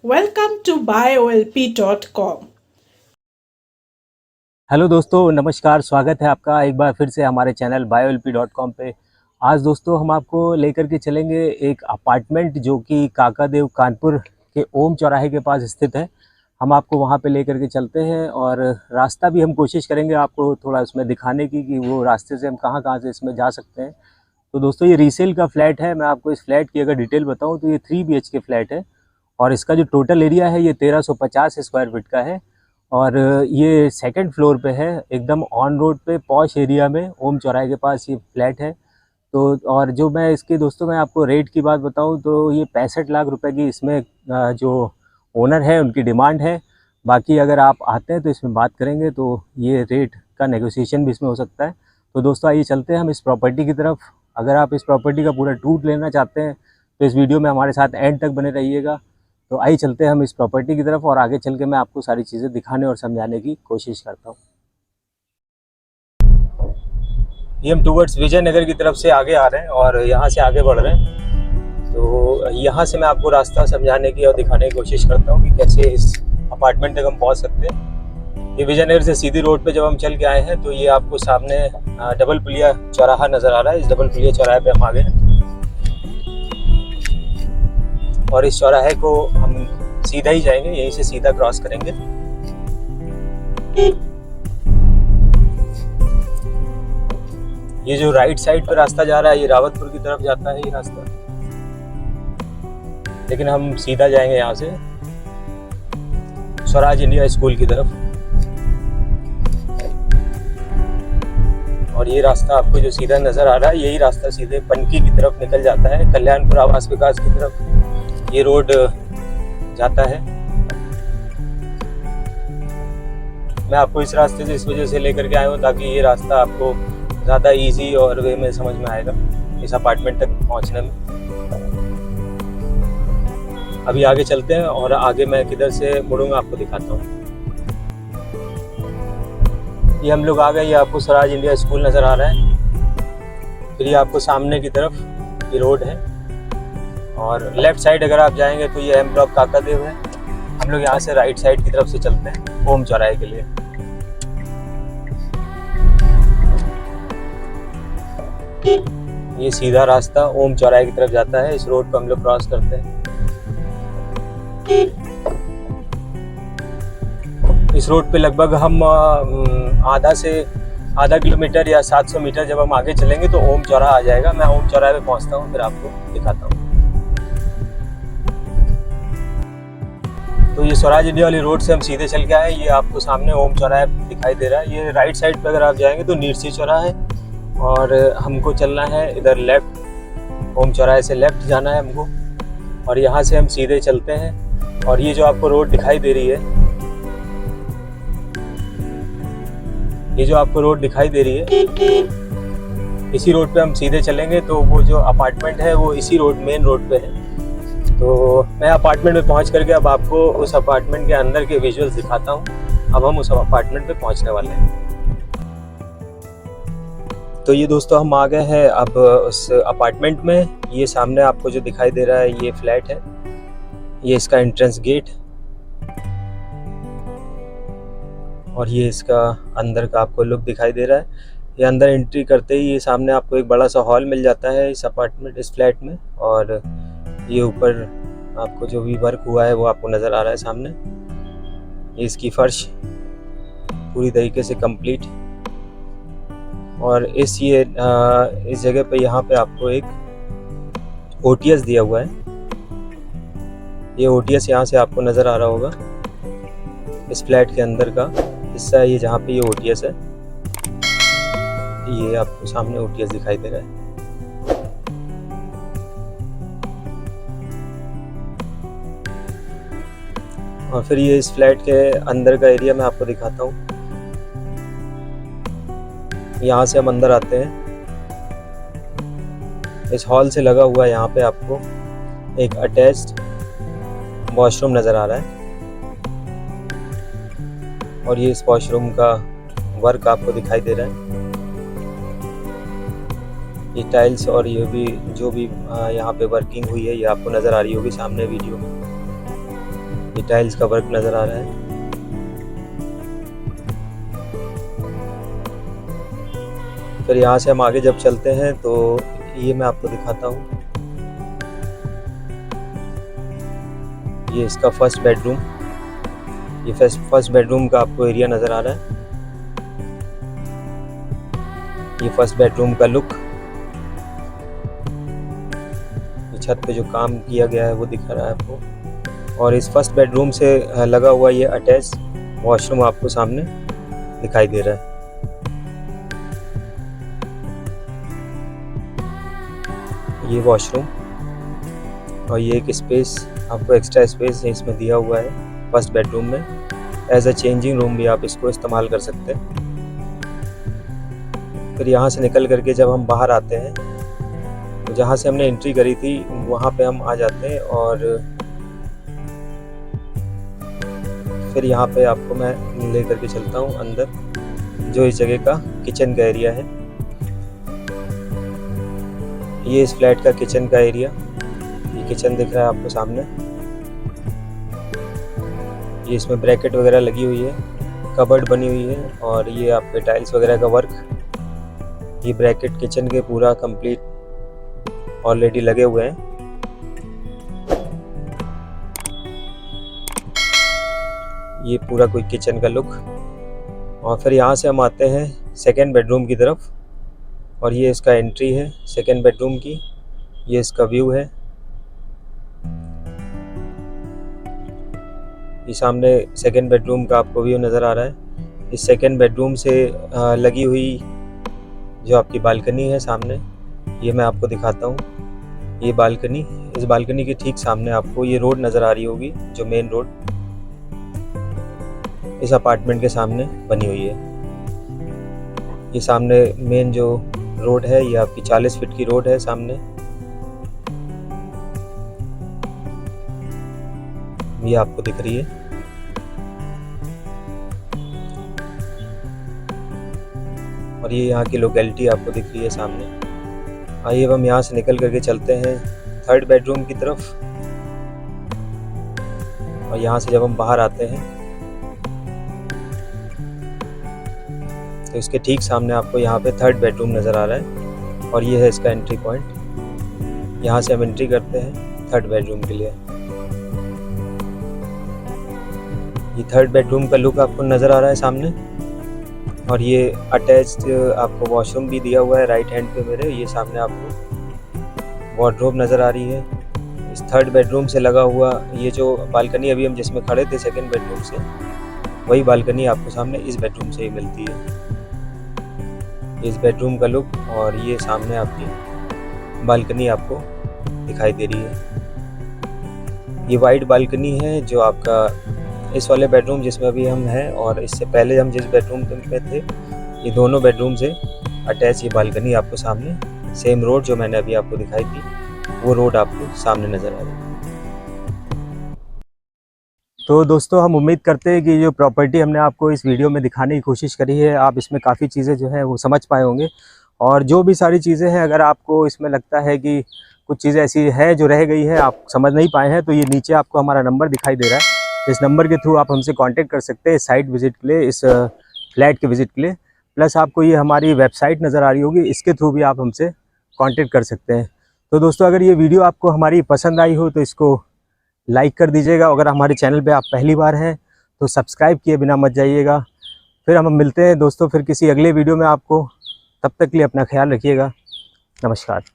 Welcome to biolp.com. Hello दोस्तों, नमस्कार। स्वागत है आपका एक बार फिर से हमारे चैनल biolp.com पे। आज दोस्तों हम आपको लेकर के चलेंगे एक अपार्टमेंट जो कि काकादेव कानपुर के ओम चौराहे के पास स्थित है। हम आपको वहाँ पे लेकर के चलते हैं और रास्ता भी हम कोशिश करेंगे आपको थोड़ा उसमें दिखाने की कि वो रास्ते से हम कहाँ से इसमें जा सकते हैं। तो दोस्तों ये रीसेल का फ्लैट है। मैं आपको इस फ्लैट की अगर डिटेल बताऊँ तो ये 3 BHK फ्लैट है और इसका जो टोटल एरिया है ये 1350 स्क्वायर फीट का है और ये सेकंड फ्लोर पे है, एकदम ऑन रोड पे पॉश एरिया में ओम चौराहे के पास ये फ्लैट है। तो और जो मैं इसके दोस्तों मैं आपको रेट की बात बताऊं तो ये 65 लाख रुपए की इसमें जो ओनर है उनकी डिमांड है। बाकी अगर आप आते हैं तो इसमें बात करेंगे तो ये रेट का नेगोशिएशन भी इसमें हो सकता है। तो दोस्तों आइए चलते हैं हम इस प्रॉपर्टी की तरफ। अगर आप इस प्रॉपर्टी का पूरा टूर लेना चाहते हैं तो इस वीडियो में हमारे साथ एंड तक बने रहिएगा। तो आइए चलते हैं हम इस प्रॉपर्टी की तरफ और आगे चल के मैं आपको सारी चीज़ें दिखाने और समझाने की कोशिश करता हूँ। ये हम टूवर्ड्स विजयनगर की तरफ से आगे आ रहे हैं और यहाँ से आगे बढ़ रहे हैं। तो यहाँ से मैं आपको रास्ता समझाने की और दिखाने की कोशिश करता हूँ कि कैसे इस अपार्टमेंट तक हम पहुँच सकते हैं। ये विजयनगर से सीधी रोड पे जब हम चल के आए हैं तो ये आपको सामने डबल पुलिया चौराहा नज़र आ रहा है। इस डबल पुलिया चौराहे पे हम आ गए हैं और इस चौराहे को हम सीधा ही जाएंगे, यहीं से सीधा क्रॉस करेंगे। ये जो राइट साइड पर रास्ता जा रहा है ये रावतपुर की तरफ जाता है ये रास्ता, लेकिन हम सीधा जाएंगे यहाँ से स्वराज इंडिया स्कूल की तरफ। और ये रास्ता आपको जो सीधा नजर आ रहा है यही रास्ता सीधे पनकी की तरफ निकल जाता है, कल्याणपुर आवास विकास की तरफ ये रोड जाता है। मैं आपको इस रास्ते से इस वजह से लेकर के आया हूँ ताकि ये रास्ता आपको ज़्यादा इजी और वे में समझ में आएगा इस अपार्टमेंट तक पहुँचने में। अभी आगे चलते हैं और आगे मैं किधर से मुड़ूंगा आपको दिखाता हूँ। ये हम लोग आ गए, ये आपको स्वराज इंडिया स्कूल नज़र आ रहा है। फिर ये आपको सामने की तरफ ये रोड है और लेफ्ट साइड अगर आप जाएंगे तो ये एम ब्लॉक काकादेव है। हम लोग यहाँ से राइट साइड की तरफ से चलते हैं ओम चौराहे के लिए। ये सीधा रास्ता ओम चौराहे की तरफ जाता है। इस रोड को हम लोग क्रॉस करते हैं। इस रोड पे लगभग हम आधा किलोमीटर या 700 मीटर जब हम आगे चलेंगे तो ओम चौराहा आ जाएगा। मैं ओम चौराहे पे पहुंचता हूँ फिर आपको दिखाता हूँ। तो ये स्वराज इंडिया वाली रोड से हम सीधे चल के आए। ये आपको सामने ओम चौराहा दिखाई दे रहा है। ये राइट साइड पे अगर आप जाएंगे तो नीरसी चौराहा है और हमको चलना है इधर लेफ्ट। ओम चौराहे से लेफ्ट जाना है हमको और यहाँ से हम सीधे चलते हैं। और ये जो आपको रोड दिखाई दे रही है, ये जो आपको रोड दिखाई दे रही है इसी रोड पे हम सीधे चलेंगे तो वो जो अपार्टमेंट है वो इसी रोड मेन रोड पे है। तो मैं अपार्टमेंट में पहुंच करके अब आपको उस अपार्टमेंट के अंदर के विजुअल्स दिखाता हूं। अब हम उस अपार्टमेंट पे पहुंचने वाले हैं। तो ये दोस्तों हम आ गए हैं अब उस अपार्टमेंट में। ये सामने आपको जो दिखाई दे रहा है ये फ्लैट है, ये इसका एंट्रेंस गेट और ये इसका अंदर का आपको लुक दिखाई दे रहा है। ये अंदर एंट्री करते ही ये सामने आपको एक बड़ा सा हॉल मिल जाता है इस अपार्टमेंट इस फ्लैट में। और ये ऊपर आपको जो भी वर्क हुआ है वो आपको नज़र आ रहा है सामने। ये इसकी फर्श पूरी तरीके से कंप्लीट। और इस जगह पे यहाँ पे आपको एक OTS दिया हुआ है। ये OTS यहाँ से आपको नज़र आ रहा होगा। इस फ्लैट के अंदर का हिस्सा है ये जहाँ पे ये OTS है। ये आपको सामने OTS दिखाई दे रहा है। और फिर ये इस फ्लैट के अंदर का एरिया मैं आपको दिखाता हूँ। यहाँ से हम अंदर आते हैं। इस हॉल से लगा हुआ यहाँ पे आपको एक अटैच्ड वॉशरूम नज़र आ रहा है और ये इस वॉशरूम का वर्क आपको दिखाई दे रहा है। ये टाइल्स और ये भी जो भी यहाँ पे वर्किंग हुई है ये आपको नज़र आ रही होगी सामने वीडियो में। टाइल्स का वर्क नज़र आ रहा है। फिर यहाँ से हम आगे जब चलते हैं तो ये मैं आपको दिखाता हूँ। ये इसका फर्स्ट बेडरूम, ये फर्स्ट बेडरूम का आपको एरिया नज़र आ रहा है। ये फर्स्ट बेडरूम का लुक, ये छत पे जो काम किया गया है वो दिखा रहा है आपको। और इस फर्स्ट बेडरूम से लगा हुआ ये अटैच वॉशरूम आपको सामने दिखाई दे रहा है। ये वॉशरूम और ये एक स्पेस आपको एक्स्ट्रा स्पेस इसमें दिया हुआ है फर्स्ट बेडरूम में। एज अ चेंजिंग रूम भी आप इसको इस्तेमाल कर सकते हैं। फिर यहाँ से निकल करके जब हम बाहर आते हैं तो जहाँ से हमने एंट्री करी थी वहाँ पे हम आ जाते हैं। और फिर यहाँ पे आपको मैं ले करके चलता हूँ अंदर, जो इस जगह का किचन का एरिया है। ये इस फ्लैट का किचन का एरिया, ये किचन दिख रहा है आपको सामने। ये इसमें ब्रैकेट वगैरह लगी हुई है, कबर्ड बनी हुई है और ये आपके टाइल्स वगैरह का वर्क। ये ब्रैकेट किचन के पूरा कंप्लीट ऑलरेडी लगे हुए हैं। ये पूरा कोई किचन का लुक। और फिर यहाँ से हम आते हैं सेकेंड बेडरूम की तरफ और ये इसका एंट्री है सेकेंड बेडरूम की। ये इसका व्यू है। ये सामने सेकेंड बेडरूम का आपको व्यू नज़र आ रहा है। इस सेकेंड बेडरूम से लगी हुई जो आपकी बालकनी है सामने, ये मैं आपको दिखाता हूँ। ये बालकनी, इस बालकनी के ठीक सामने आपको ये रोड नज़र आ रही होगी, जो मेन रोड इस अपार्टमेंट के सामने बनी हुई है। ये सामने मेन जो रोड है ये आपकी 40 फीट की रोड है सामने। ये आपको दिख रही है। और ये यहाँ की लोकेलिटी आपको दिख रही है सामने। आइए अब हम यहाँ से निकल करके चलते हैं थर्ड बेडरूम की तरफ। और यहाँ से जब हम बाहर आते हैं तो इसके ठीक सामने आपको यहाँ पे थर्ड बेडरूम नज़र आ रहा है और ये है इसका एंट्री पॉइंट। यहाँ से हम एंट्री करते हैं थर्ड बेडरूम के लिए। ये थर्ड बेडरूम का लुक आपको नज़र आ रहा है सामने। और ये अटैच्ड आपको वॉशरूम भी दिया हुआ है राइट हैंड पे मेरे। ये सामने आपको वार्डरोब नज़र आ रही है। इस थर्ड बेडरूम से लगा हुआ ये जो बालकनी अभी हम जिसमें खड़े थे सेकंड बेडरूम से, वही बालकनी आपको सामने इस बेडरूम से ही मिलती है। इस बेडरूम का लुक और ये सामने आपकी बालकनी आपको दिखाई दे रही है। ये वाइड बालकनी है जो आपका इस वाले बेडरूम जिसमें अभी हम हैं और इससे पहले हम जिस बेडरूम में थे, ये दोनों बेडरूम से अटैच ये बालकनी आपको सामने, सेम रोड जो मैंने अभी आपको दिखाई थी वो रोड आपको सामने नज़र आ रही है। तो दोस्तों हम उम्मीद करते हैं कि जो प्रॉपर्टी हमने आपको इस वीडियो में दिखाने की कोशिश करी है, आप इसमें काफ़ी चीज़ें जो है वो समझ पाए होंगे। और जो भी सारी चीज़ें हैं, अगर आपको इसमें लगता है कि कुछ चीज़ें ऐसी है जो रह गई है, आप समझ नहीं पाए हैं, तो ये नीचे आपको हमारा नंबर दिखाई दे रहा है। इस नंबर के थ्रू आप हमसे कांटेक्ट कर सकते हैं साइट विज़िट के लिए, इस फ्लैट के विज़िट के लिए। प्लस आपको ये हमारी वेबसाइट नज़र आ रही होगी, इसके थ्रू भी आप हमसे कांटेक्ट कर सकते हैं। तो दोस्तों अगर ये वीडियो आपको हमारी पसंद आई हो तो इसको लाइक कर दीजिएगा। अगर हमारे चैनल पे आप पहली बार हैं तो सब्सक्राइब किए बिना मत जाइएगा। फिर हम मिलते हैं दोस्तों फिर किसी अगले वीडियो में आपको। तब तक के लिए अपना ख्याल रखिएगा। नमस्कार।